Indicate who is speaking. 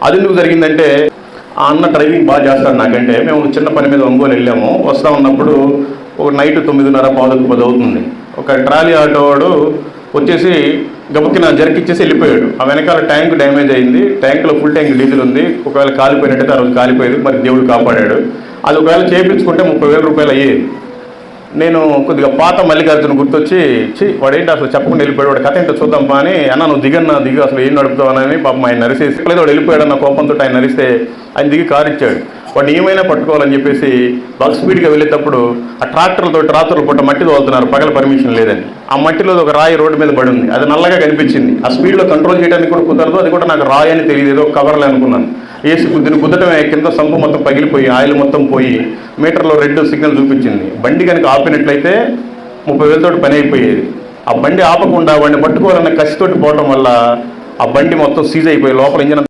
Speaker 1: అది ఎందుకు జరిగిందంటే ఆ అన్న డ్రైవింగ్ బాగా చేస్తాడు నాకంటే. మేము చిన్న పని మీద ఒంగోలు వెళ్ళాము. వస్తూ ఉన్నప్పుడు ఒక నైట్ 9:30 10 అవుతుంది. ఒక ట్రాలీ ఆటో వాడు వచ్చేసి గబుక్కిన జరికిచ్చేసి వెళ్ళిపోయాడు. ఆ వెనకాల ట్యాంక్ డ్యామేజ్ అయింది. ట్యాంకులో ఫుల్ ట్యాంక్ డీజిల్ ఉంది. ఒకవేళ కాలిపోయినట్టయితే ఆ రోజు కాలిపోయేది. మరి దేవుడు కాపాడాడు. అది ఒకవేళ చేయించుకుంటే 30,000 రూపాయలు అయ్యేది. నేను కొద్దిగా పాత మల్లికార్జున గుర్తొచ్చి వాడేంటి అసలు చెప్పకుండా వెళ్ళిపోయాడు, వాడు కథ ఏంటో చూద్దాం పా అని, అన్న నువ్వు దిగు అసలు ఏం నడుపుతావని పాపం ఆయన నరిసేసి లేదు, వాడు వెళ్ళిపోయాడు అన్న కోపంతో ఆయన నరిస్తే ఆయన దిగి కారు ఇచ్చాడు. వాడిని ఏమైనా పట్టుకోవాలని చెప్పేసి బాగా స్పీడ్గా వెళ్ళేటప్పుడు ఆ ట్రాక్టర్ల పూట మట్టి తోలుతున్నారు, పగల పర్మిషన్ లేదని. ఆ మట్టిలో ఒక రాయి రోడ్డు మీద పడి ఉంది. అది నల్లగా కనిపించింది. ఆ స్పీడ్లో కంట్రోల్ చేయడానికి కూడా కుదరదు. అది కూడా నాకు రాయి అని తెలియదు, ఏదో కవర్లే అనుకున్నాను. వేసి కుదటమే కింద సంపు మొత్తం పగిలిపోయి ఆయిల్ మొత్తం పోయి మీటర్లో రెడ్ సిగ్నల్ చూపించింది. బండి కనుక ఆపినట్లయితే 30,000 పని అయిపోయేది. ఆ బండి ఆపకుండా వాడిని పట్టుకోవాలన్న కసితోటి పోవటం వల్ల ఆ బండి మొత్తం సీజ్ అయిపోయి లోపల ఇంజిన్